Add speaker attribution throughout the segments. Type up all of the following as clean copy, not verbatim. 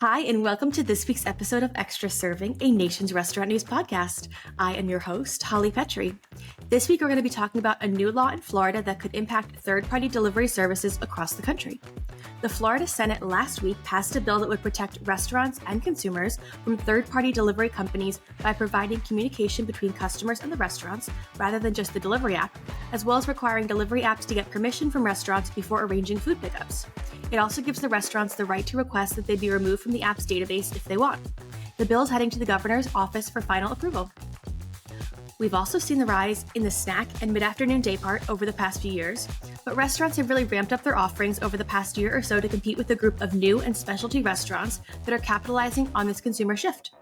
Speaker 1: Hi, and welcome to this week's episode of Extra Serving, a Nation's Restaurant News podcast. I am your host, Holly Petre. This week, we're going to be talking about a new law in Florida that could impact third-party delivery services across the country. The Florida Senate last week passed a bill that would protect restaurants and consumers from third-party delivery companies by providing communication between customers and the restaurants rather than just the delivery app, as well as requiring delivery apps to get permission from restaurants before arranging food pickups. It also gives the restaurants the right to request that they be removed from the app's database if they want. The bill is heading to the governor's office for final approval. We've also seen the rise in the snack and mid-afternoon daypart over the past few years, but restaurants have really ramped up their offerings over the past year or so to compete with a group of new and specialty restaurants that are capitalizing on this consumer shift.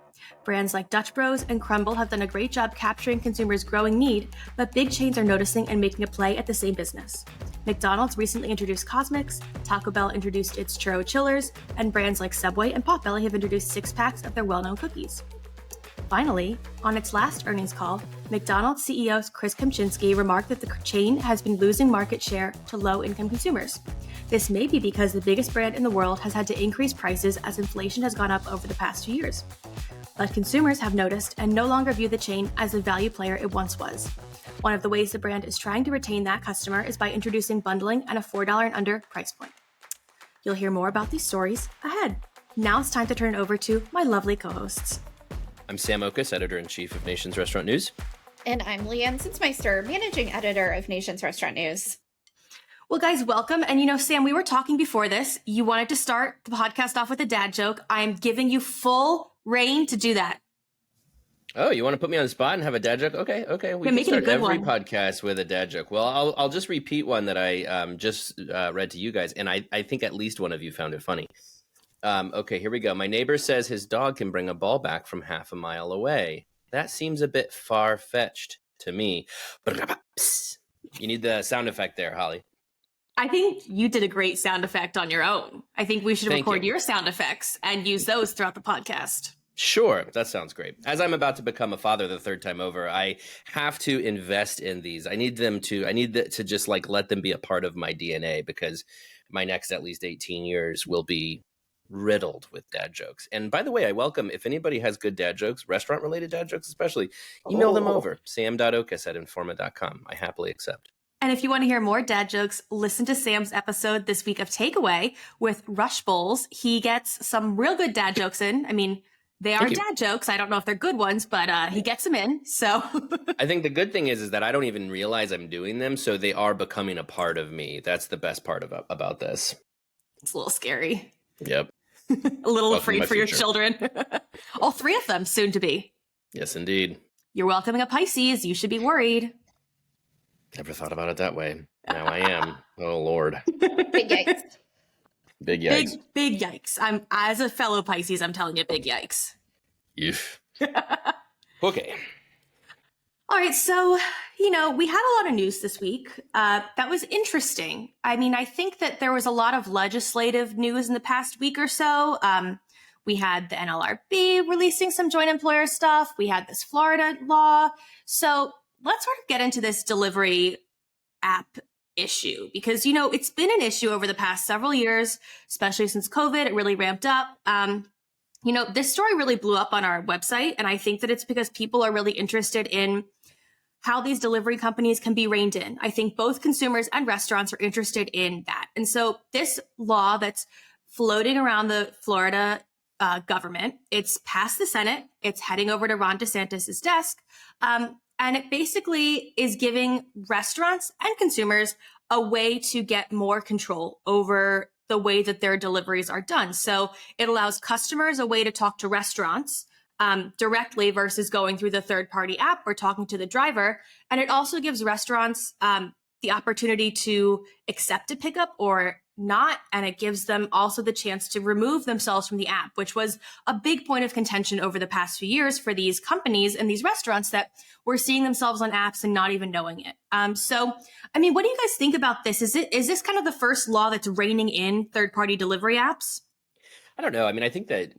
Speaker 1: Brands like Dutch Bros and Crumbl have done a great job capturing consumers' growing need, but big chains are noticing and making a play at the same business. McDonald's recently introduced CosMc, Taco Bell introduced its Churro Chillers, and brands like Subway and Potbelly have introduced 6-packs of their well-known cookies. Finally, on its last earnings call, McDonald's CEO Chris Kempczinski remarked that the chain has been losing market share to low-income consumers. This may be because the biggest brand in the world has had to increase prices as inflation has gone up over the past few years. But consumers have noticed and no longer view the chain as the value player it once was. One of the ways the brand is trying to retain that customer is by introducing bundling at a $4 and under price point. You'll hear more about these stories ahead. Now it's time to turn it over to my lovely co-hosts.
Speaker 2: I'm Sam Oches, Editor-in-Chief of Nation's Restaurant News.
Speaker 3: And I'm Leigh Anne Zinsmeister, Managing Editor of Nation's Restaurant News.
Speaker 1: Well, guys, welcome. And Sam, we were talking before this. You wanted to start the podcast off with a dad joke. I'm giving you full reign to do that.
Speaker 2: Oh, you want to put me on the spot and have a dad joke? Okay. We can start every podcast with a dad joke. Well, I'll just repeat one that I just read to you guys, and I think at least one of you found it funny. Okay, here we go. My neighbor says his dog can bring a ball back from half a mile away. That seems a bit far-fetched to me. You need the sound effect there, Holly.
Speaker 1: I think you did a great sound effect on your own. I think we should record your sound effects and use those throughout the podcast.
Speaker 2: Sure, that sounds great. As I'm about to become a father the third time over, I have to invest in these. I need to just let them be a part of my DNA, because my next at least 18 years will be riddled with dad jokes. And by the way, I welcome, if anybody has good dad jokes, restaurant-related dad jokes especially, email them over, sam.oches@informa.com. I happily accept.
Speaker 1: And if you want to hear more dad jokes, listen to Sam's episode this week of Takeaway with Rush Bowls. He gets some real good dad jokes in. I mean, they are dad jokes. I don't know if they're good ones, but he gets them in. So
Speaker 2: I think the good thing is that I don't even realize I'm doing them, so they are becoming a part of me. That's the best part about this.
Speaker 1: It's a little scary.
Speaker 2: Yep.
Speaker 1: A little afraid for your children. All 3 of them soon to be.
Speaker 2: Yes, indeed.
Speaker 1: You're welcoming a Pisces. You should be worried.
Speaker 2: Never thought about it that way. Now I am. Oh, Lord.
Speaker 3: Big yikes.
Speaker 2: Big yikes.
Speaker 1: Big yikes. As a fellow Pisces, I'm telling you, big yikes.
Speaker 2: Eef. Okay.
Speaker 1: All right. So, we had a lot of news this week. That was interesting. I mean, I think that there was a lot of legislative news in the past week or so. We had the NLRB releasing some joint employer stuff. We had this Florida law. So let's sort of get into this delivery app issue, because, it's been an issue over the past several years, especially since COVID. It really ramped up. This story really blew up on our website, and I think that it's because people are really interested in how these delivery companies can be reined in. I think both consumers and restaurants are interested in that. And so this law that's floating around the Florida government, it's passed the Senate. It's heading over to Ron DeSantis's desk. And it basically is giving restaurants and consumers a way to get more control over the way that their deliveries are done. So it allows customers a way to talk to restaurants directly versus going through the third-party app or talking to the driver. And it also gives restaurants the opportunity to accept a pickup or not. And it gives them also the chance to remove themselves from the app, which was a big point of contention over the past few years for these companies and these restaurants that were seeing themselves on apps and not even knowing it. So, I mean, what do you guys think about this? Is this kind of the first law that's reining in third-party delivery apps?
Speaker 2: I don't know. I mean, I think that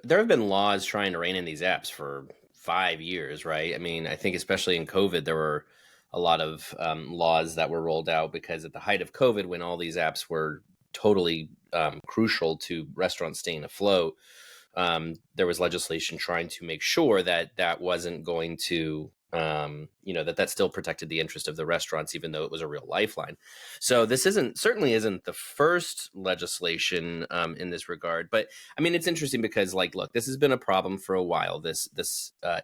Speaker 2: there have been laws trying to rein in these apps for 5 years, right? I mean, I think especially in COVID, there were a lot of laws that were rolled out because at the height of COVID, when all these apps were totally crucial to restaurants staying afloat. There was legislation trying to make sure that that wasn't going to, that still protected the interest of the restaurants, even though it was a real lifeline. So this certainly isn't the first legislation in this regard. But I mean, it's interesting because, like, look, this has been a problem for a while. This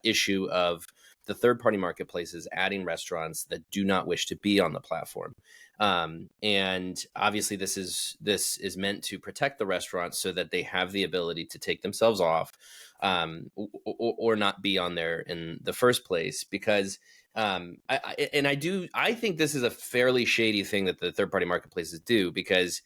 Speaker 2: issue of the third-party marketplaces adding restaurants that do not wish to be on the platform. And obviously this is meant to protect the restaurants so that they have the ability to take themselves off, or not be on there in the first place. Because I think this is a fairly shady thing that the third-party marketplaces do, because,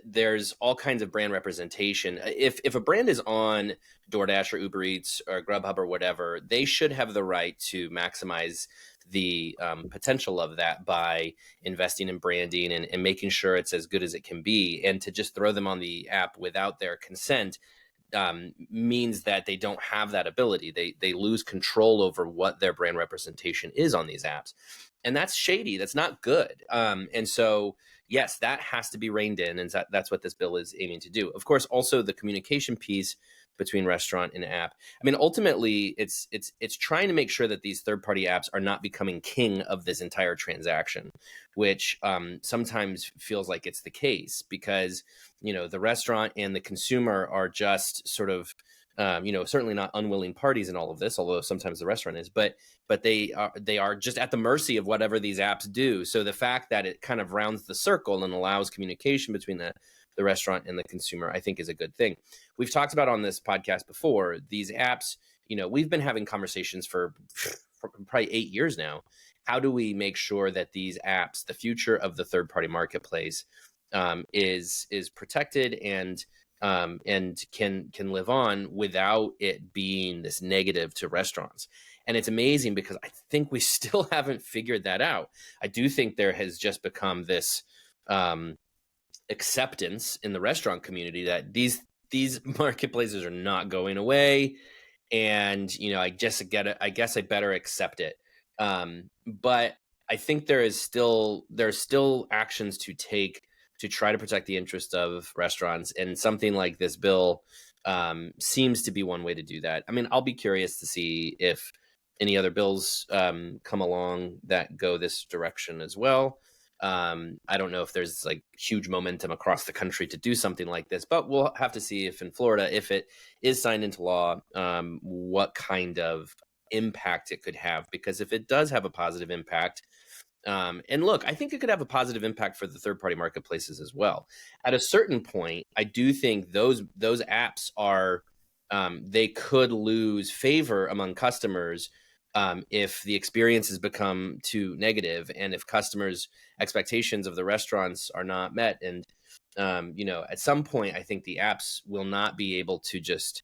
Speaker 2: there's all kinds of brand representation. If a brand is on DoorDash or Uber Eats or Grubhub or whatever, they should have the right to maximize the potential of that by investing in branding and making sure it's as good as it can be. And to just throw them on the app without their consent means that they don't have that ability. They lose control over what their brand representation is on these apps. And that's shady. That's not good. And so, yes, that has to be reined in. And that's what this bill is aiming to do. Of course, also the communication piece between restaurant and app. I mean, ultimately, it's trying to make sure that these third-party apps are not becoming king of this entire transaction, which sometimes feels like it's the case, because, the restaurant and the consumer are just sort of, certainly not unwilling parties in all of this, although sometimes the restaurant is, but they are just at the mercy of whatever these apps do. So the fact that it kind of rounds the circle and allows communication between the restaurant and the consumer, I think, is a good thing. We've talked about on this podcast before, these apps, we've been having conversations for probably 8 years now. How do we make sure that these apps, the future of the third-party marketplace, is protected and can live on without it being this negative to restaurants? And it's amazing because I think we still haven't figured that out. I do think there has just become this acceptance in the restaurant community that these marketplaces are not going away, and I guess I better accept it. But I think there's still actions to take to try to protect the interest of restaurants, and something like this bill seems to be one way to do that. I mean, I'll be curious to see if any other bills come along that go this direction as well. I don't know if there's like huge momentum across the country to do something like this, but we'll have to see if in Florida, if it is signed into law, what kind of impact it could have. Because if it does have a positive impact, and look, I think it could have a positive impact for the third-party marketplaces as well. At a certain point, I do think those apps are, they could lose favor among customers if the experience has become too negative, and if customers' expectations of the restaurants are not met. And, at some point, I think the apps will not be able to just,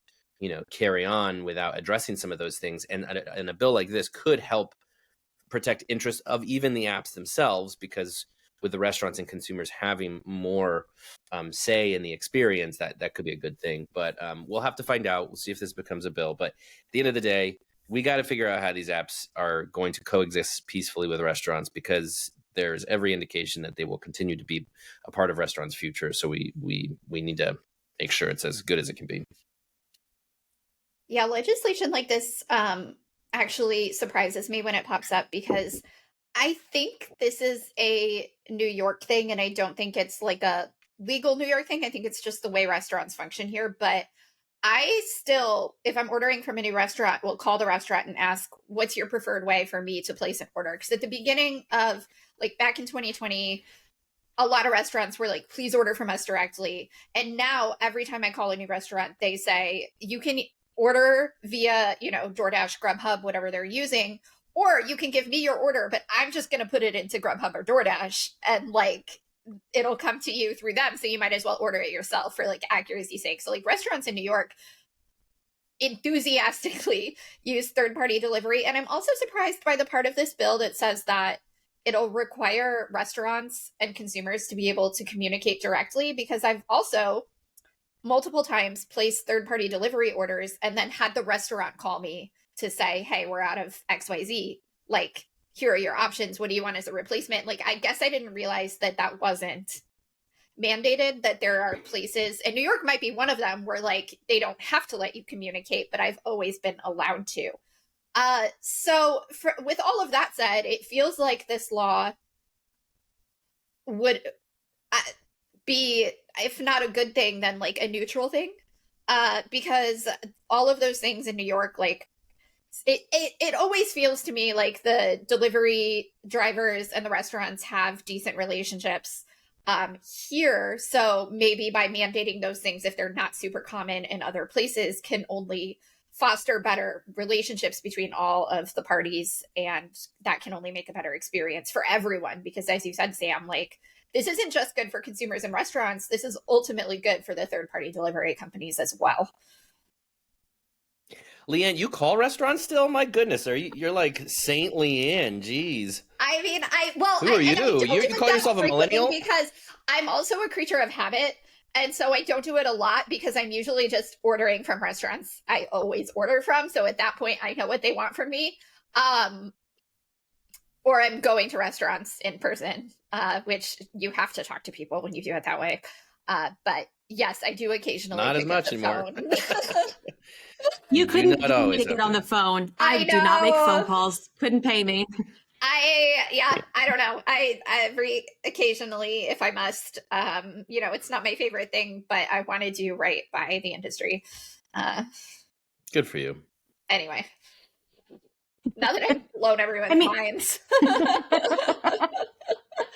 Speaker 2: carry on without addressing some of those things. And a bill like this could help protect interest of even the apps themselves, because with the restaurants and consumers having more say in the experience, that could be a good thing. But we'll have to find out. We'll see if this becomes a bill. But at the end of the day, we got to figure out how these apps are going to coexist peacefully with restaurants, because there's every indication that they will continue to be a part of restaurants' future. So we need to make sure it's as good as it can be.
Speaker 3: Yeah, legislation like this actually surprises me when it pops up, because I think this is a New York thing, and I don't think it's like a legal New York thing. I think it's just the way restaurants function here. But I still, if I'm ordering from a new restaurant, will call the restaurant and ask, what's your preferred way for me to place an order? Because at the beginning of, like, back in 2020, a lot of restaurants were like, please order from us directly. And now every time I call a new restaurant, they say, you can order via, DoorDash, Grubhub, whatever they're using, or you can give me your order, but I'm just going to put it into Grubhub or DoorDash, and like, it'll come to you through them. So you might as well order it yourself for like accuracy's sake. So like restaurants in New York enthusiastically use third-party delivery. And I'm also surprised by the part of this bill that says that it'll require restaurants and consumers to be able to communicate directly, because I've also multiple times placed third-party delivery orders and then had the restaurant call me to say, hey, we're out of XYZ. Like, here are your options. What do you want as a replacement? Like, I guess I didn't realize that wasn't mandated that there are places, and New York might be one of them, where like they don't have to let you communicate, but I've always been allowed to. So with all of that said, it feels like this law would be, if not a good thing, then like a neutral thing, because all of those things in New York, like it always feels to me like the delivery drivers and the restaurants have decent relationships here. So maybe by mandating those things, if they're not super common in other places, can only foster better relationships between all of the parties. And that can only make a better experience for everyone. Because as you said, Sam, like, this isn't just good for consumers and restaurants. This is ultimately good for the third-party delivery companies as well.
Speaker 2: Leigh Anne, you call restaurants still? My goodness, you're like Saint Leigh Anne. Jeez.
Speaker 3: I mean,
Speaker 2: who are you? You call yourself a millennial?
Speaker 3: Because I'm also a creature of habit. And so I don't do it a lot because I'm usually just ordering from restaurants I always order from. So at that point, I know what they want from me. Or I'm going to restaurants in person, which you have to talk to people when you do it that way. But yes, I do occasionally.
Speaker 2: Not as much anymore.
Speaker 1: You couldn't pay me to get on the phone. I do not make phone calls. Couldn't pay me.
Speaker 3: I don't know. I occasionally, if I must, it's not my favorite thing, but I want to do right by the industry.
Speaker 2: Good for you.
Speaker 3: Anyway, now that I've blown everyone's minds.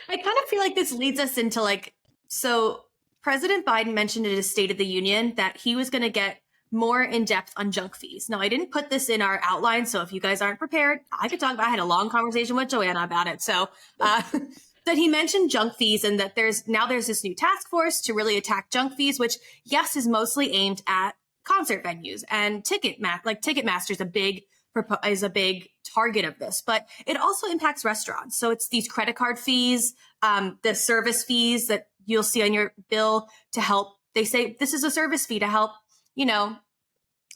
Speaker 1: I kind of feel like this leads us into so President Biden mentioned in his State of the Union that he was going to get more in depth on junk fees. Now, I didn't put this in our outline, so if you guys aren't prepared, I could talk about. I had a long conversation with Joanna about it. So that he mentioned junk fees, and that there's this new task force to really attack junk fees, which yes is mostly aimed at concert venues, and Ticketmaster is a big target of this, but it also impacts restaurants. So it's these credit card fees, the service fees that you'll see on your bill to help. They say this is a service fee to help,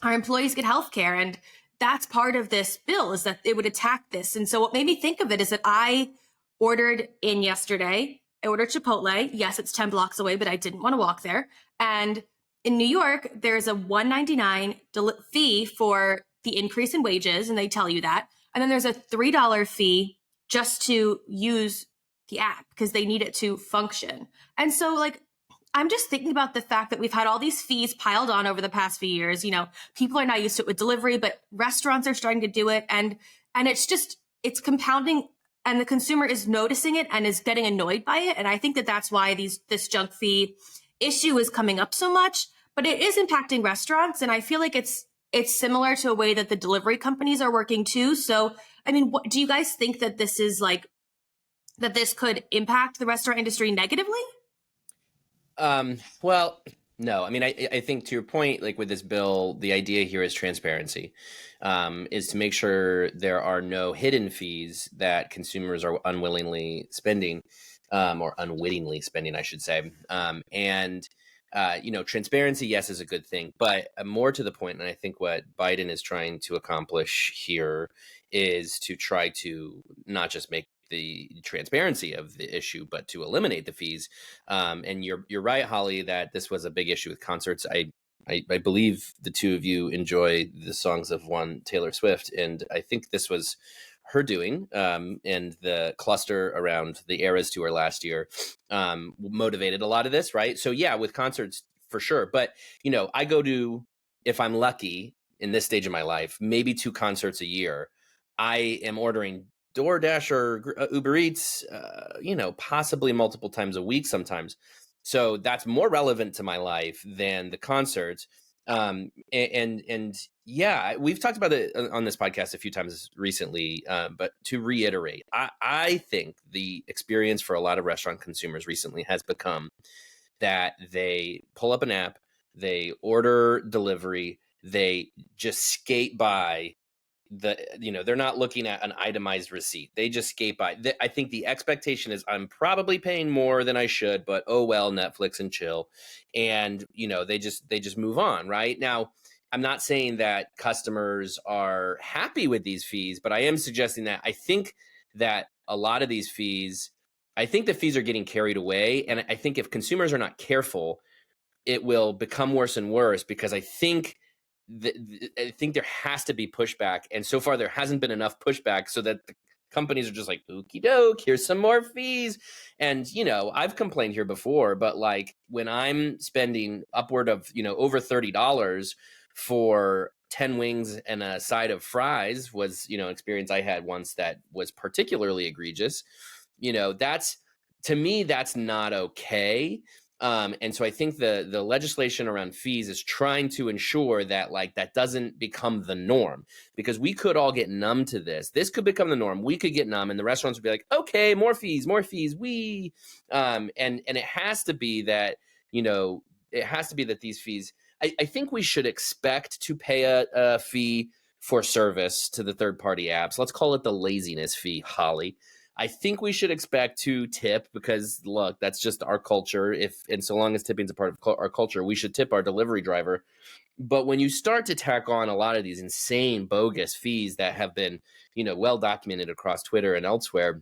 Speaker 1: our employees get health care. And that's part of this bill, is that it would attack this. And so what made me think of it is that I ordered in yesterday. I ordered Chipotle. Yes, it's 10 blocks away, but I didn't want to walk there. And in New York, there's a $1.99 fee for the increase in wages, and they tell you that. And then there's a $3 fee just to use the app because they need it to function. And so I'm just thinking about the fact that we've had all these fees piled on over the past few years. People are not used to it with delivery, but restaurants are starting to do it. And it's compounding, and the consumer is noticing it and is getting annoyed by it. And I think that that's why this junk fee issue is coming up so much, but it is impacting restaurants. And I feel like it's similar to a way that the delivery companies are working too. So, I mean, do you guys think that this is that this could impact the restaurant industry negatively?
Speaker 2: Well, no. I mean, I think to your point, with this bill, the idea here is transparency, is to make sure there are no hidden fees that consumers are unwillingly spending, or unwittingly spending, I should say. Transparency, yes, is a good thing, but more to the point, and I think what Biden is trying to accomplish here is to try to not just make the transparency of the issue, but to eliminate the fees. And you're right, Holly, that this was a big issue with concerts. I believe the two of you enjoy the songs of one Taylor Swift, and I think this was her doing, and the cluster around the Eras tour last year motivated a lot of this, right? So yeah, with concerts for sure. But I go to, if I'm lucky in this stage of my life, maybe 2 concerts a year. I am ordering DoorDash or Uber Eats, possibly multiple times a week sometimes. So that's more relevant to my life than the concerts. And yeah, we've talked about it on this podcast a few times recently, but to reiterate, I think the experience for a lot of restaurant consumers recently has become that they pull up an app, they order delivery, they just skate by they're not looking at an itemized receipt. They just skate by. I think the expectation is I'm probably paying more than I should, but oh well, Netflix and chill. And they just move on. Right now, I'm not saying that customers are happy with these fees, but I am suggesting that I think that a lot of these fees I think the fees are getting carried away. And I think if consumers are not careful, it will become worse and worse, because I think there has to be pushback. And so far, there hasn't been enough pushback so that the companies are just like, okie doke, here's some more fees. And, I've complained here before, but like when I'm spending upward of, over $30 for 10 wings and a side of fries was, an experience I had once that was particularly egregious. To me, that's not okay. And so I think the legislation around fees is trying to ensure that that doesn't become the norm, because we could all get numb to this. This could become the norm. We could get numb, and the restaurants would be like, okay, more fees. And it has to be that, these fees, I think we should expect to pay a fee for service to the third-party apps. Let's call it the laziness fee, Holly. I think we should expect to tip, because look, that's just our culture. And so long as tipping is a part of our culture, we should tip our delivery driver. But when you start to tack on a lot of these insane, bogus fees that have been, well documented across Twitter and elsewhere,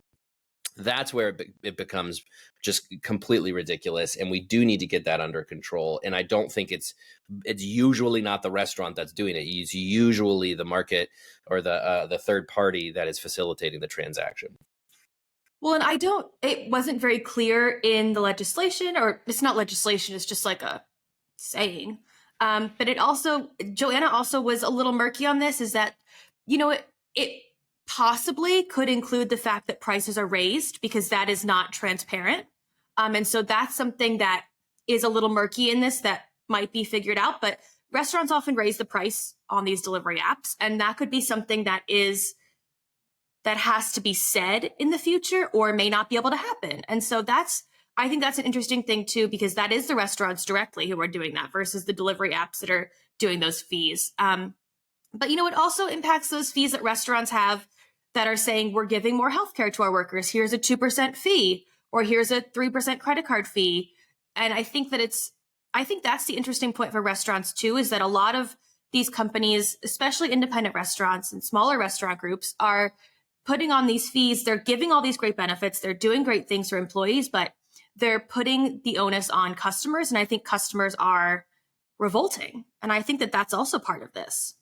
Speaker 2: that's where it becomes just completely ridiculous. And we do need to get that under control. And I don't think it's usually not the restaurant that's doing it. It's usually the market or the third party that is facilitating the transaction.
Speaker 1: Well, and it wasn't very clear in the legislation, or it's not legislation, it's just like a saying. But Joanna also was a little murky on this, is that, it possibly could include the fact that prices are raised, because that is not transparent. And so that's something that is a little murky in this that might be figured out. But restaurants often raise the price on these delivery apps, and that could be something that has to be said in the future, or may not be able to happen. And so I think that's an interesting thing too, because that is the restaurants directly who are doing that versus the delivery apps that are doing those fees. But it also impacts those fees that restaurants have that are saying, we're giving more healthcare to our workers. Here's a 2% fee, or here's a 3% credit card fee. And I think that's the interesting point for restaurants too, is that a lot of these companies, especially independent restaurants and smaller restaurant groups, are putting on these fees. They're giving all these great benefits. They're doing great things for employees, but they're putting the onus on customers. And I think customers are revolting. And I think that that's also part of this.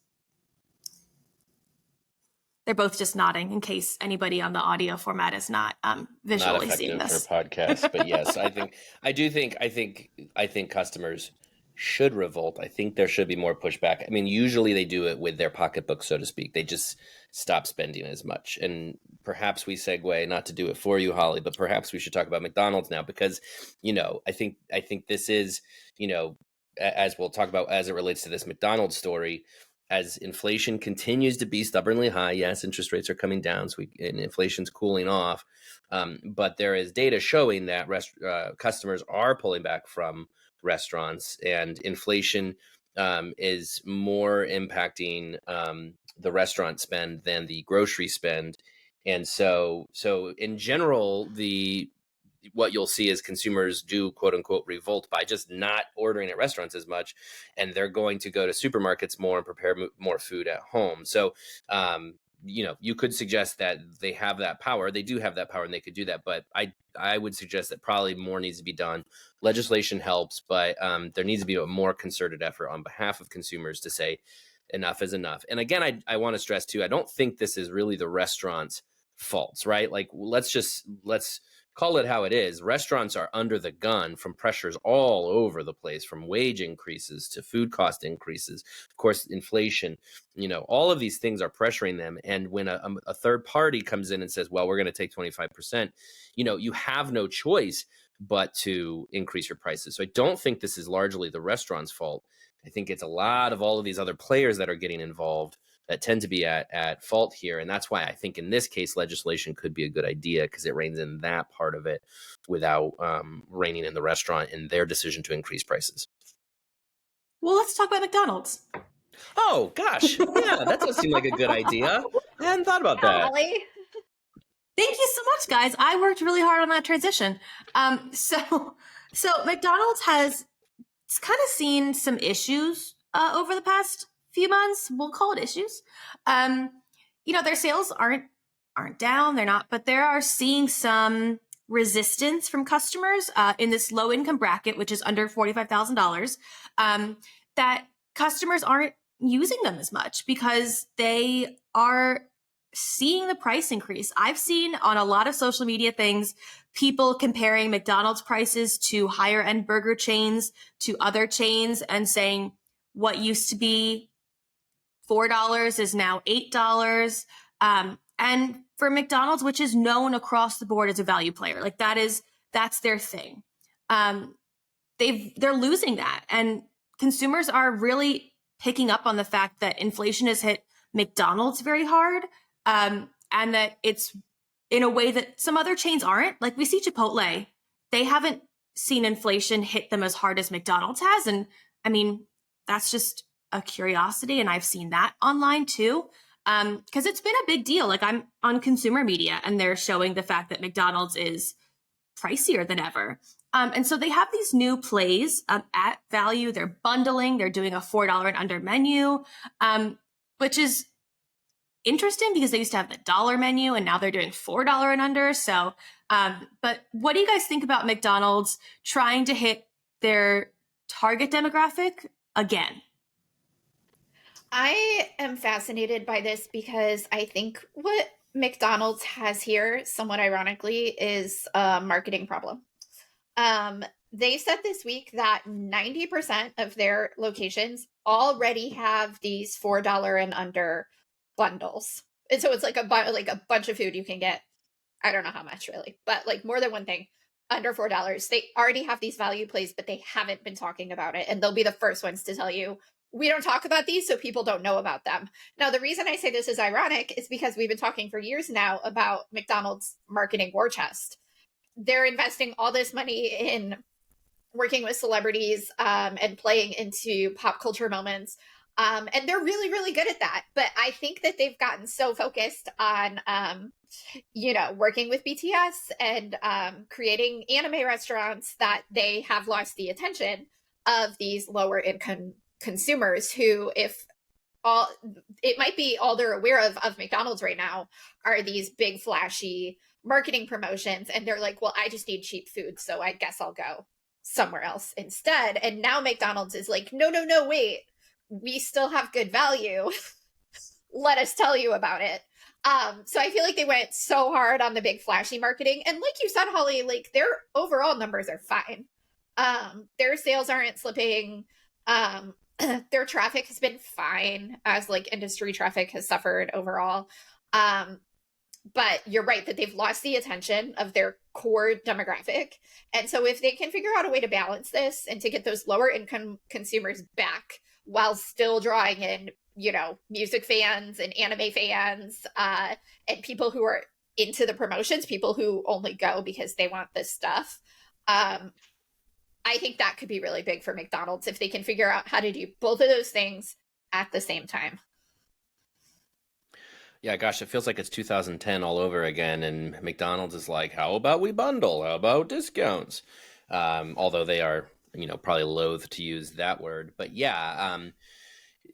Speaker 1: They're both just nodding in case anybody on the audio format is not visually seeing this.
Speaker 2: For podcasts, but yes, I think customers should revolt. I think there should be more pushback. I mean, usually they do it with their pocketbook, so to speak. They just stop spending as much. And perhaps we segue, not to do it for you, Holly, but perhaps we should talk about McDonald's now, because, I think this is, as we'll talk about as it relates to this McDonald's story, as inflation continues to be stubbornly high. Yes, interest rates are coming down, and inflation's cooling off. But there is data showing that customers are pulling back from restaurants, and inflation is more impacting the restaurant spend than the grocery spend. And so in general, what you'll see is consumers do quote unquote revolt by just not ordering at restaurants as much, and they're going to go to supermarkets more and prepare more food at home. So you could suggest that they have that power. They do have that power, and they could do that. But I would suggest that probably more needs to be done. Legislation helps, but there needs to be a more concerted effort on behalf of consumers to say enough is enough. And again, I want to stress too, I don't think this is really the restaurant's faults, right? Like let's call it how it is. Restaurants are under the gun from pressures all over the place, from wage increases to food cost increases, of course, inflation, all of these things are pressuring them. And when a third party comes in and says, well, we're going to take 25%, you have no choice but to increase your prices. So I don't think this is largely the restaurant's fault. I think it's a lot of all of these other players that are getting involved that tend to be at fault here. And that's why I think in this case, legislation could be a good idea, because it reins in that part of it without reining in the restaurant in their decision to increase prices.
Speaker 1: Well, let's talk about McDonald's.
Speaker 2: Oh, gosh. Yeah, that does seem like a good idea. I hadn't thought about that.
Speaker 3: Holly.
Speaker 1: Thank you so much, guys. I worked really hard on that transition. So McDonald's has kind of seen some issues over the past few months. We'll call it issues. Their sales aren't down. They're not, but they are seeing some resistance from customers in this low income bracket, which is under $45,000, that customers aren't using them as much because they are seeing the price increase. I've seen on a lot of social media things, people comparing McDonald's prices to higher end burger chains, to other chains, and saying what used to be $4 is now $8. And for McDonald's, which is known across the board as a value player, like that's their thing. They're losing that. And consumers are really picking up on the fact that inflation has hit McDonald's very hard. And that it's in a way that some other chains aren't. Like we see Chipotle, they haven't seen inflation hit them as hard as McDonald's has. And I mean, that's just a curiosity. And I've seen that online too. Because it's been a big deal. Like I'm on consumer media and they're showing the fact that McDonald's is pricier than ever. And so they have these new plays at value. They're bundling. They're doing a $4 and under menu, which is interesting because they used to have the dollar menu and now they're doing $4 and under. So, but what do you guys think about McDonald's trying to hit their target demographic again?
Speaker 3: I am fascinated by this because I think what McDonald's has here, somewhat ironically, is a marketing problem. They said this week that 90% of their locations already have these $4 and under bundles. And so it's like a bunch of food you can get. I don't know how much really, but like more than one thing under $4. They already have these value plays, but they haven't been talking about it. And they'll be the first ones to tell you, we don't talk about these so people don't know about them. Now, the reason I say this is ironic is because we've been talking for years now about McDonald's marketing war chest. They're investing all this money in working with celebrities and playing into pop culture moments. And they're really, really good at that. But I think that they've gotten so focused on, working with BTS and creating anime restaurants that they have lost the attention of these lower income consumers who, if all, it might be all they're aware of McDonald's right now are these big flashy marketing promotions. And they're like, well, I just need cheap food. So I guess I'll go somewhere else instead. And now McDonald's is like, no, wait, we still have good value. Let us tell you about it. So I feel like they went so hard on the big flashy marketing. And like you said, Holly, like their overall numbers are fine. Their sales aren't slipping. Their traffic has been fine as like industry traffic has suffered overall. But you're right that they've lost the attention of their core demographic. And so if they can figure out a way to balance this and to get those lower income consumers back while still drawing in, music fans and anime fans, and people who are into the promotions, people who only go because they want this stuff. I think that could be really big for McDonald's if they can figure out how to do both of those things at the same time.
Speaker 2: Yeah, gosh, it feels like it's 2010 all over again. And McDonald's is like, how about we bundle? How about discounts? Although they are, probably loath to use that word. But yeah,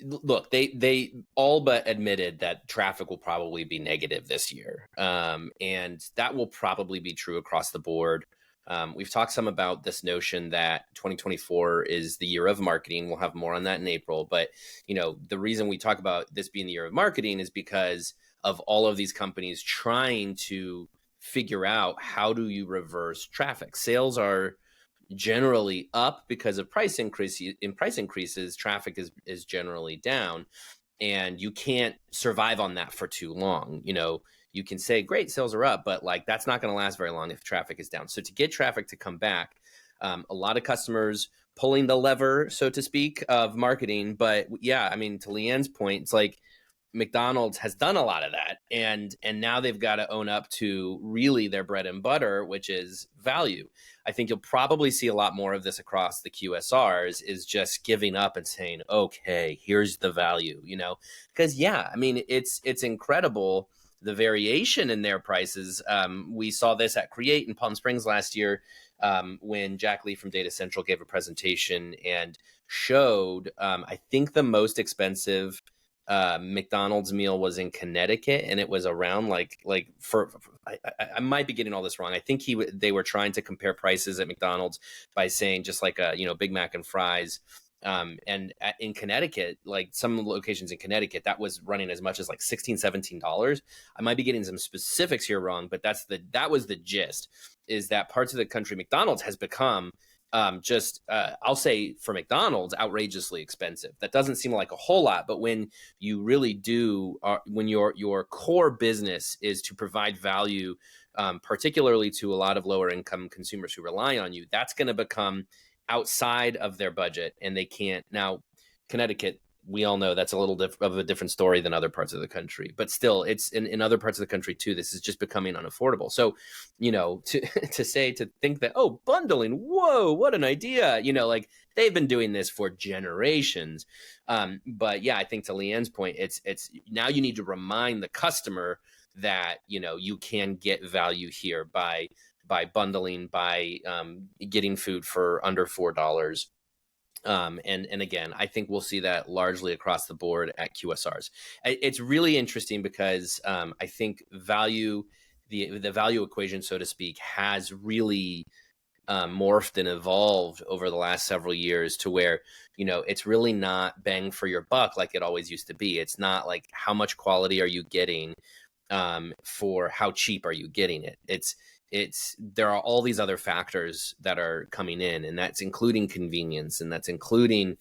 Speaker 2: look, they all but admitted that traffic will probably be negative this year. And that will probably be true across the board. We've talked some about this notion that 2024 is the year of marketing. We'll have more on that in April. But, the reason we talk about this being the year of marketing is because of all of these companies trying to figure out how do you reverse traffic. Sales are generally up because of price increases. Traffic is generally down, and you can't survive on that for too long. You can say, great, sales are up, but like that's not going to last very long if traffic is down. So to get traffic to come back, a lot of customers pulling the lever, so to speak, of marketing. But yeah, I mean, to Leigh Anne's point, it's like McDonald's has done a lot of that. And now they've got to own up to really their bread and butter, which is value. I think you'll probably see a lot more of this across the QSRs, is just giving up and saying, okay, here's the value, because yeah, I mean, it's incredible the variation in their prices. We saw this at Create in Palm Springs last year when Jack Lee from Data Central gave a presentation and showed, I think the most expensive McDonald's meal was in Connecticut, and it was around I might be getting all this wrong. I think they were trying to compare prices at McDonald's by saying just like a Big Mac and fries. In Connecticut, like some locations in Connecticut, that was running as much as like $16-17. I might be getting some specifics here wrong, but that was the gist, is that parts of the country, McDonald's has become I'll say for McDonald's, outrageously expensive. That doesn't seem like a whole lot, but when you really do, when your core business is to provide value, particularly to a lot of lower income consumers who rely on you, that's going to become outside of their budget, and they can't. Now, Connecticut, we all know that's a little of a different story than other parts of the country, but still, it's in other parts of the country too. This is just becoming unaffordable. So, to think that, oh, bundling, whoa, what an idea, like they've been doing this for generations. But yeah, I think to Leigh Anne's point, it's now you need to remind the customer that, you can get value here by bundling, by getting food for under $4. And again, I think we'll see that largely across the board at QSRs. It's really interesting because I think value, the value equation, so to speak, has really morphed and evolved over the last several years to where, it's really not bang for your buck like it always used to be. It's not like how much quality are you getting for how cheap are you getting it. There are all these other factors that are coming in, and that's including convenience, and that's including,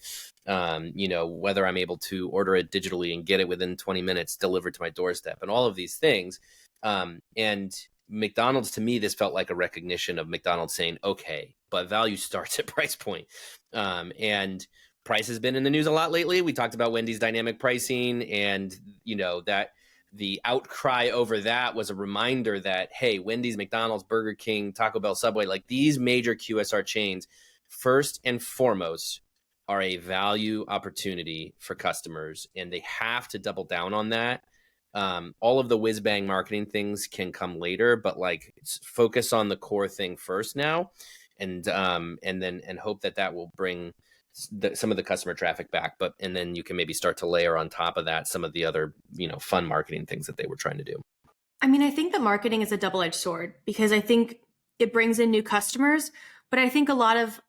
Speaker 2: whether I'm able to order it digitally and get it within 20 minutes delivered to my doorstep, and all of these things. And McDonald's, to me, this felt like a recognition of McDonald's saying, okay, but value starts at price point. And price has been in the news a lot lately. We talked about Wendy's dynamic pricing, and, that the outcry over that was a reminder that, hey, Wendy's, McDonald's, Burger King, Taco Bell, Subway, like these major QSR chains, first and foremost, are a value opportunity for customers, and they have to double down on that. All of the whiz bang marketing things can come later, but like focus on the core thing first now, and hope that will bring some of the customer traffic back, and then you can maybe start to layer on top of that some of the other, fun marketing things that they were trying to do.
Speaker 1: I mean, I think that marketing is a double-edged sword because I think it brings in new customers, but I think a lot of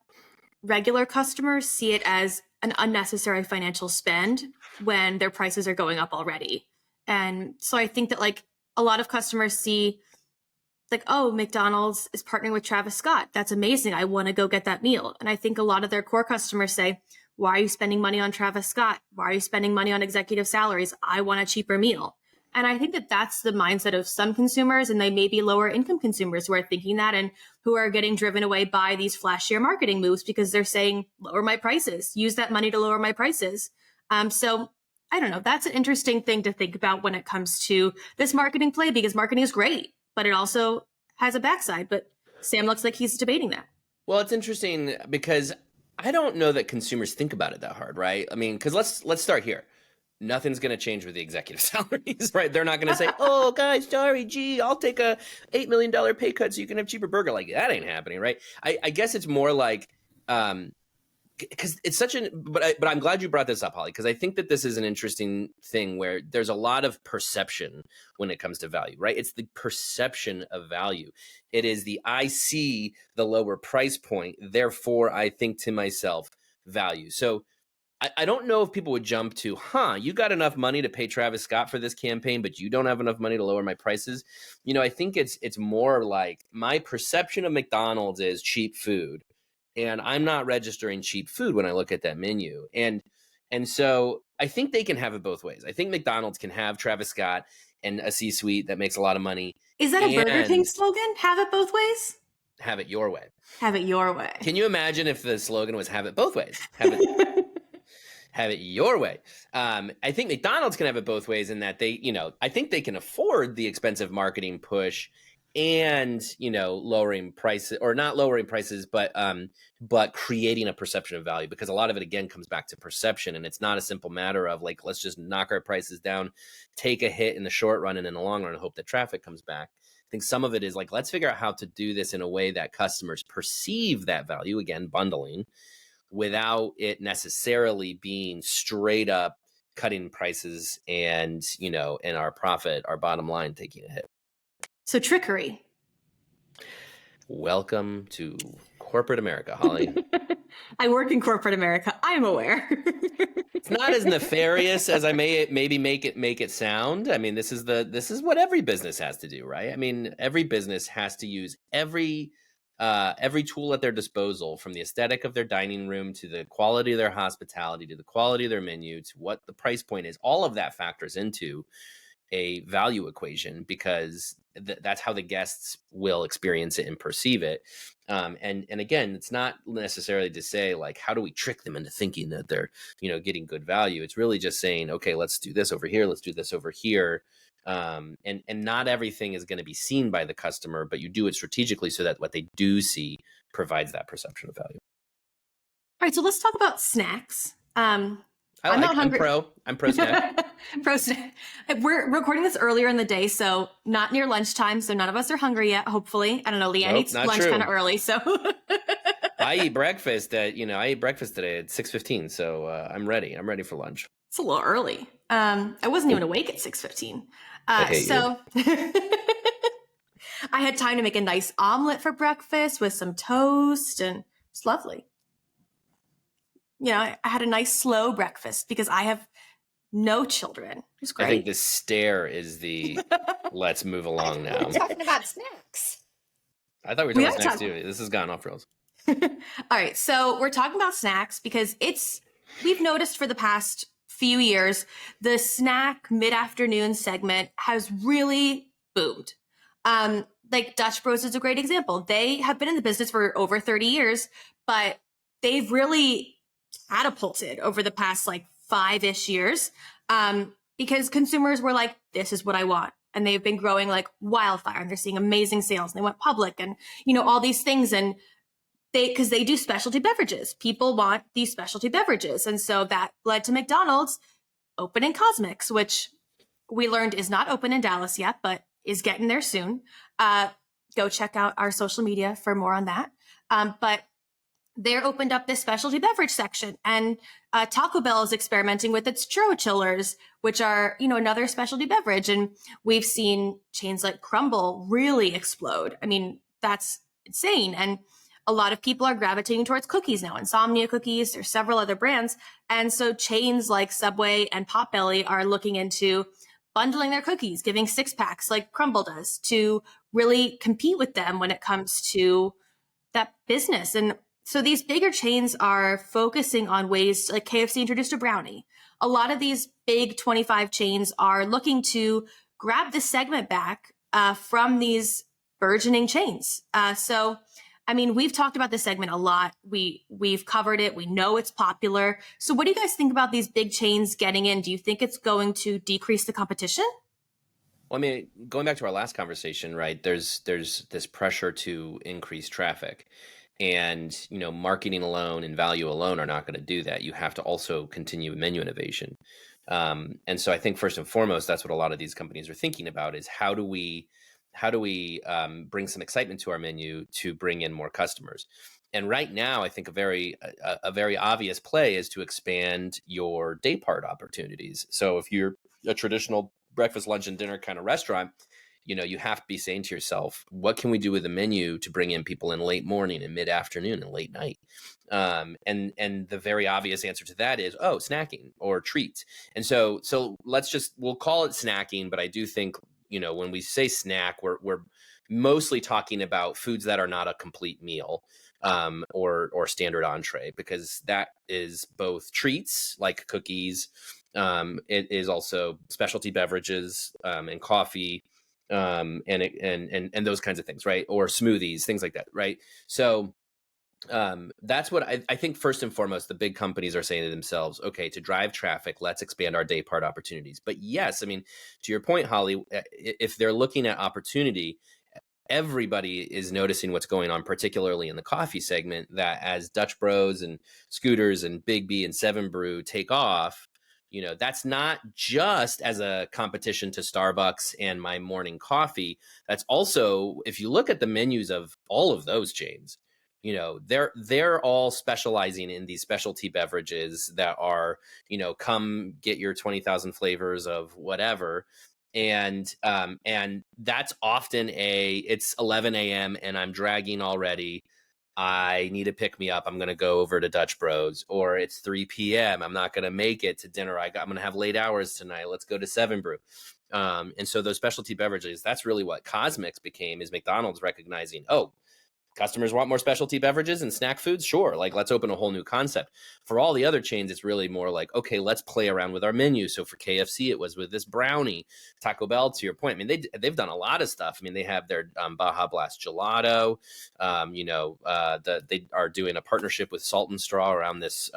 Speaker 1: regular customers see it as an unnecessary financial spend when their prices are going up already. And so I think that like a lot of customers see like, oh, McDonald's is partnering with Travis Scott. That's amazing. I want to go get that meal. And I think a lot of their core customers say, why are you spending money on Travis Scott? Why are you spending money on executive salaries? I want a cheaper meal. And I think that that's the mindset of some consumers, and they may be lower income consumers who are thinking that and who are getting driven away by these flashier marketing moves because they're saying, lower my prices, use that money to lower my prices. So I don't know. That's an interesting thing to think about when it comes to this marketing play, because marketing is great, but it also has a backside. But Sam looks like he's debating that.
Speaker 2: Well, it's interesting because I don't know that consumers think about it that hard, right? I mean, because let's start here. Nothing's going to change with the executive salaries, right? They're not going to say, oh, guys, sorry, I'll take a $8 million pay cut so you can have cheaper burger. Like, that ain't happening, right? I guess it's more like, because it's such but I'm glad you brought this up, Holly, because I think that this is an interesting thing where there's a lot of perception when it comes to value, right? It's the perception of value. It is I see the lower price point, therefore I think to myself, value. So I don't know if people would jump to, you got enough money to pay Travis Scott for this campaign, but you don't have enough money to lower my prices. I think it's more like my perception of McDonald's is cheap food, and I'm not registering cheap food when I look at that menu. And so I think they can have it both ways. I think McDonald's can have Travis Scott and a C-suite that makes a lot of money.
Speaker 1: Is that a Burger King slogan? Have it both ways?
Speaker 2: Have it your way.
Speaker 1: Have it your way.
Speaker 2: Can you imagine if the slogan was have it both ways? Have it your way. I think McDonald's can have it both ways in that they, I think they can afford the expensive marketing push and, lowering prices, or not lowering prices, but creating a perception of value, because a lot of it, again, comes back to perception. And it's not a simple matter of like, let's just knock our prices down, take a hit in the short run and in the long run, hope that traffic comes back. I think some of it is like, let's figure out how to do this in a way that customers perceive that value, again, bundling, without it necessarily being straight up cutting prices and, and our profit, our bottom line taking a hit.
Speaker 1: So trickery.
Speaker 2: Welcome to corporate America, Holly.
Speaker 1: I work in corporate America. I'm aware.
Speaker 2: It's not as nefarious as I maybe make it sound. I mean, this is what every business has to do, right? I mean, every business has to use every tool at their disposal, from the aesthetic of their dining room to the quality of their hospitality to the quality of their menu to what the price point is. All of that factors into a value equation, because that's how the guests will experience it and perceive it. And again, it's not necessarily to say like, how do we trick them into thinking that they're, getting good value? It's really just saying, okay, let's do this over here. Let's do this over here. And not everything is going to be seen by the customer, but you do it strategically so that what they do see provides that perception of value.
Speaker 1: All right. So let's talk about snacks.
Speaker 2: I'm not hungry. I'm pro snack.
Speaker 1: Pro snack. We're recording this earlier in the day, so not near lunchtime. So none of us are hungry yet. Hopefully, I don't know. Leigh Anne eats lunch kind of early, so.
Speaker 2: I eat breakfast I ate breakfast today at 6:15, so I'm ready. I'm ready for lunch.
Speaker 1: It's a little early. I wasn't even awake at 6:15. So I had time to make a nice omelet for breakfast with some toast, and it's lovely. I had a nice slow breakfast because I have no children. It was great.
Speaker 2: I think the stare is the let's move along now.
Speaker 3: We're talking about snacks.
Speaker 2: I thought we were talking about snacks too. This has gone off rails.
Speaker 1: All right. So we're talking about snacks because we've noticed for the past few years, the snack mid-afternoon segment has really boomed. Like Dutch Bros is a great example. They have been in the business for over 30 years, but they've really catapulted over the past like 5-ish years because consumers were like, this is what I want. And they've been growing like wildfire, and they're seeing amazing sales, and they went public and, all these things. And because they do specialty beverages, people want these specialty beverages. And so that led to McDonald's opening CosMc, which we learned is not open in Dallas yet, but is getting there soon. Go check out our social media for more on that. But they're opened up this specialty beverage section, and Taco Bell is experimenting with its Churro Chillers, which are, another specialty beverage. And we've seen chains like Crumbl really explode. I mean, that's insane. And a lot of people are gravitating towards cookies now, Insomnia cookies. There's several other brands. And so chains like Subway and Potbelly are looking into bundling their cookies, giving 6-packs like Crumbl does to really compete with them when it comes to that business. And so these bigger chains are focusing on ways, like KFC introduced a brownie. A lot of these big 25 chains are looking to grab this segment back from these burgeoning chains. So, I mean, we've talked about this segment a lot. We've covered it. We know it's popular. So what do you guys think about these big chains getting in? Do you think it's going to decrease the competition?
Speaker 2: Well, I mean, going back to our last conversation, right, there's this pressure to increase traffic. And, marketing alone and value alone are not going to do that. You have to also continue menu innovation. And so I think first and foremost, that's what a lot of these companies are thinking about is how do we bring some excitement to our menu to bring in more customers? And right now, I think a very obvious play is to expand your daypart opportunities. So if you're a traditional breakfast, lunch, and dinner kind of restaurant, you have to be saying to yourself, what can we do with the menu to bring in people in late morning and mid-afternoon and late night? And the very obvious answer to that is, snacking or treats. And so we'll call it snacking, but I do think, when we say snack, we're mostly talking about foods that are not a complete meal or standard entree, because that is both treats like cookies. It is also specialty beverages and coffee. And those kinds of things, right? Or smoothies, things like that, right? So that's what I think first and foremost, the big companies are saying to themselves, okay, to drive traffic, let's expand our day part opportunities. But yes, I mean, to your point, Holly, if they're looking at opportunity, everybody is noticing what's going on, particularly in the coffee segment, that as Dutch Bros and Scooters and Big B and 7 Brew take off, that's not just as a competition to Starbucks and my morning coffee. That's also, if you look at the menus of all of those chains, they're all specializing in these specialty beverages that are, come get your 20,000 flavors of whatever. And that's often it's 11 a.m. and I'm dragging already. I need to pick me up. I'm going to go over to Dutch Bros. Or it's 3 p.m. I'm not going to make it to dinner. I'm going to have late hours tonight. Let's go to 7 Brew. And so those specialty beverages, that's really what CosMc became, is McDonald's recognizing, oh, customers want more specialty beverages and snack foods? Sure. Like, let's open a whole new concept. For all the other chains, it's really more like, okay, let's play around with our menu. So for KFC, it was with this brownie. Taco Bell, to your point, I mean, they've done a lot of stuff. I mean, they have their Baja Blast Gelato. They are doing a partnership with Salt and Straw around this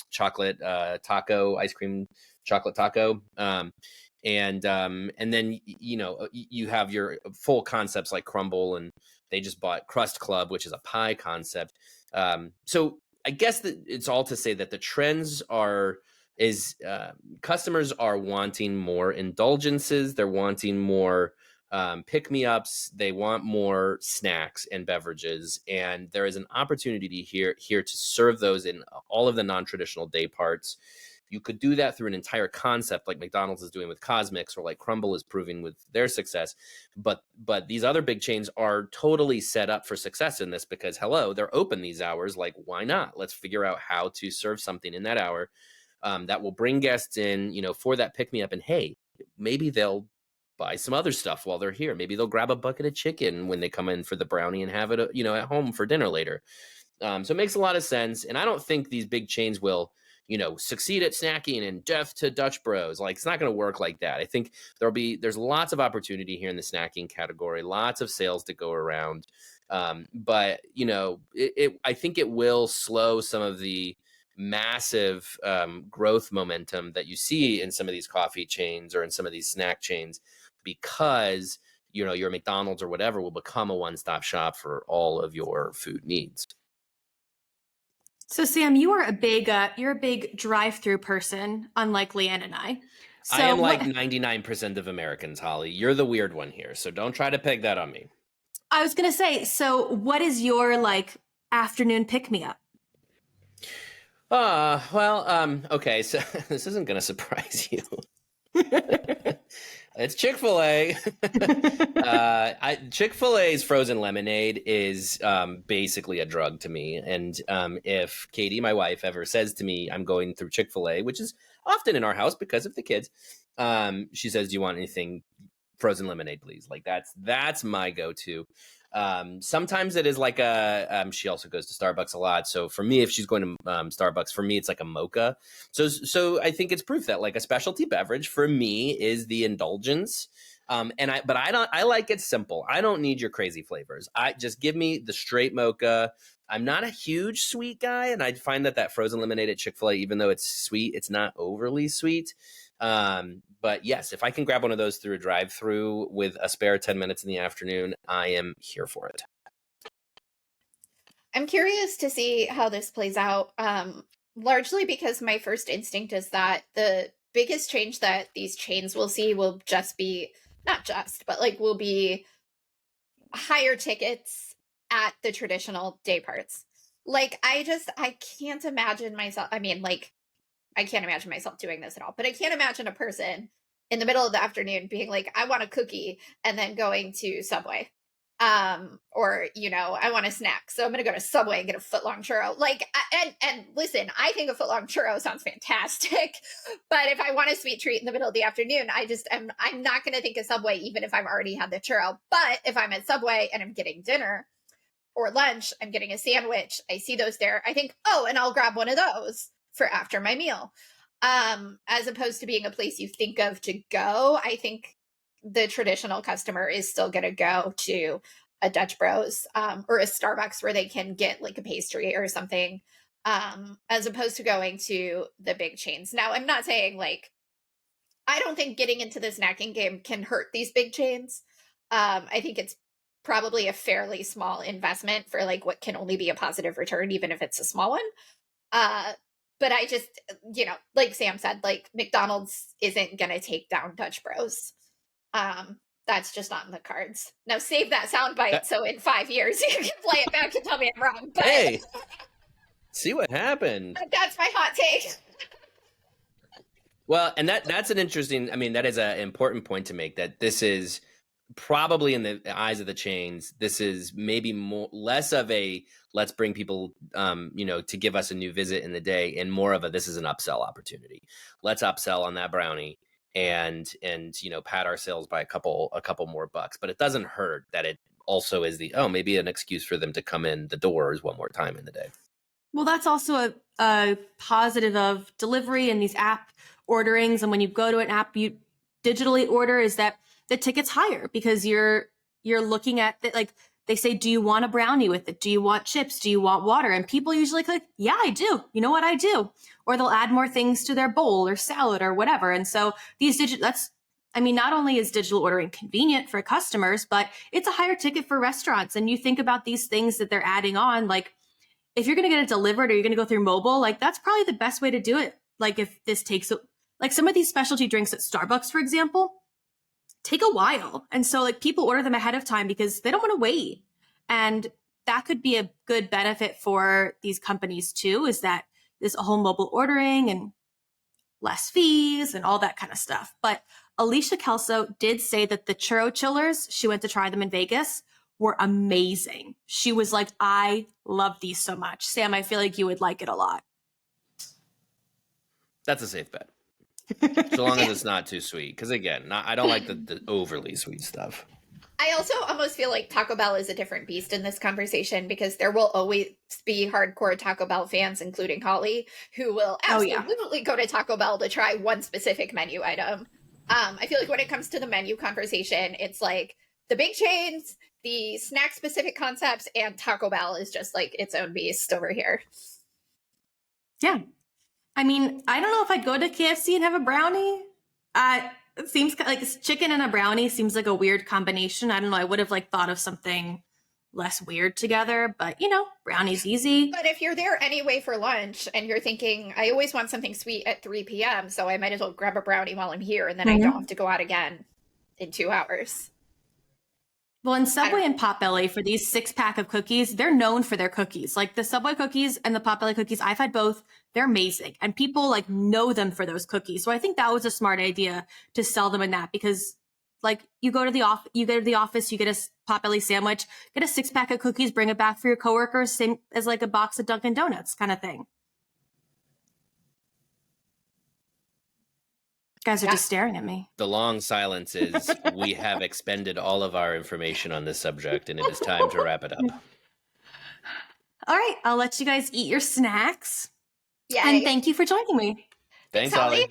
Speaker 2: chocolate taco, ice cream chocolate taco. And then, you have your full concepts like Crumbl, and they just bought Crust Club, which is a pie concept. So I guess that it's all to say that the trends customers are wanting more indulgences. They're wanting more pick-me-ups. They want more snacks and beverages. And there is an opportunity here to serve those in all of the non-traditional day parts. You could do that through an entire concept like McDonald's is doing with CosMc, or like Crumbl is proving with their success. But these other big chains are totally set up for success in this because, hello, they're open these hours. Like, why not? Let's figure out how to serve something in that hour that will bring guests in, for that pick-me-up. And hey, maybe they'll buy some other stuff while they're here. Maybe they'll grab a bucket of chicken when they come in for the brownie and have it, at home for dinner later. So it makes a lot of sense. And I don't think these big chains will succeed at snacking and deaf to Dutch Bros. Like, it's not going to work like that. I think there's lots of opportunity here in the snacking category, lots of sales to go around. But I think it will slow some of the massive growth momentum that you see in some of these coffee chains or in some of these snack chains, because, your McDonald's or whatever will become a one-stop shop for all of your food needs.
Speaker 1: So Sam, you're a big drive-through person, unlike Leigh Anne and I. So
Speaker 2: I am like 99% of Americans, Holly. You're the weird one here, so don't try to peg that on me.
Speaker 1: I was going to say, so what is your afternoon pick-me-up?
Speaker 2: Okay, so this isn't going to surprise you. It's ChickfilA. ChickfilA's frozen lemonade is basically a drug to me. And if Katie, my wife, ever says to me, I'm going through ChickfilA, which is often in our house because of the kids, she says, do you want anything frozen lemonade, please? Like, that's my go-to. Sometimes it is like she also goes to Starbucks a lot. So for me, if she's going to Starbucks, for me, it's like a mocha. So I think it's proof that like a specialty beverage for me is the indulgence. I like it simple. I don't need your crazy flavors. I just give me the straight mocha. I'm not a huge sweet guy. And I find that frozen lemonade at ChickfilA, even though it's sweet, it's not overly sweet. But yes, if I can grab one of those through a drive-through with a spare 10 minutes in the afternoon, I am here for it.
Speaker 3: I'm curious to see how this plays out, largely because my first instinct is that the biggest change that these chains will see will will be higher tickets at the traditional day parts. Like, I can't imagine myself. I mean, I can't imagine myself doing this at all, but I can't imagine a person in the middle of the afternoon being like, I want a cookie, and then going to Subway. Or, I want a snack, so I'm going to go to Subway and get a footlong churro. And listen, I think a footlong churro sounds fantastic, but if I want a sweet treat in the middle of the afternoon, I'm not going to think of Subway, even if I've already had the churro. But if I'm at Subway and I'm getting dinner or lunch, I'm getting a sandwich, I see those there, I think, oh, and I'll grab one of those for after my meal. As opposed to being a place you think of to go, I think the traditional customer is still going to go to a Dutch Bros or a Starbucks where they can get like a pastry or something, as opposed to going to the big chains. Now, I'm not saying I don't think getting into the snacking game can hurt these big chains. I think it's probably a fairly small investment for what can only be a positive return, even if it's a small one. But I just, like Sam said, McDonald's isn't going to take down Dutch Bros. that's just not in the cards. Now save that soundbite so in 5 years you can play it back and tell me I'm wrong. But
Speaker 2: hey, see what happened.
Speaker 3: That's my hot take.
Speaker 2: Well, and that's an interesting, I mean, that is an important point to make, that this is probably in the eyes of the chains, this is maybe less of a let's bring people to give us a new visit in the day, and more of a this is an upsell opportunity. Let's upsell on that brownie and pad our sales by a couple more bucks. But it doesn't hurt that it also is maybe an excuse for them to come in the doors one more time in the day.
Speaker 1: Well, that's also a positive of delivery and these app orderings. And when you go to an app, you digitally order, is that the ticket's higher because you're looking at it, like they say, do you want a brownie with it? Do you want chips? Do you want water? And people usually click, yeah, I do. You know what, I do. Or they'll add more things to their bowl or salad or whatever. And so not only is digital ordering convenient for customers, but it's a higher ticket for restaurants. And you think about these things that they're adding on, like if you're going to get it delivered or you're going to go through mobile, like that's probably the best way to do it. Like if this takes, like some of these specialty drinks at Starbucks, for example, take a while. And so like people order them ahead of time because they don't want to wait. And that could be a good benefit for these companies too, is that there's a whole mobile ordering and less fees and all that kind of stuff. But Alicia Kelso did say that the Churro Chillers, she went to try them in Vegas, were amazing. She was like, I love these so much. Sam, I feel like you would like it a lot.
Speaker 2: That's a safe bet. So long as it's not too sweet. Because again, I don't like the overly sweet stuff.
Speaker 3: I also almost feel like Taco Bell is a different beast in this conversation because there will always be hardcore Taco Bell fans, including Holly, who will absolutely go to Taco Bell to try one specific menu item. I feel like when it comes to the menu conversation, it's like the big chains, the snack specific concepts, and Taco Bell is just like its own beast over here.
Speaker 1: Yeah. I mean, I don't know if I'd go to KFC and have a brownie. It seems like chicken and a brownie seems like a weird combination. I don't know. I would have thought of something less weird together, but brownie's easy.
Speaker 3: But if you're there anyway for lunch and you're thinking, I always want something sweet at 3 p.m., so I might as well grab a brownie while I'm here, and then I don't have to go out again in 2 hours.
Speaker 1: Well, in Subway and Potbelly, for these 6-pack of cookies, they're known for their cookies. Like the Subway cookies and the Potbelly cookies, I've had both. They're amazing. And people know them for those cookies. So I think that was a smart idea to sell them in that, because you go to the office, you get a Potbelly sandwich, get a 6-pack of cookies, bring it back for your coworkers, same as a box of Dunkin' Donuts kind of thing. You guys are just staring at me.
Speaker 2: The long silence is we have expended all of our information on this subject, and it is time to wrap it up.
Speaker 1: All right, I'll let you guys eat your snacks.
Speaker 3: Yay.
Speaker 1: And thank you for joining me.
Speaker 2: Thanks, Holly.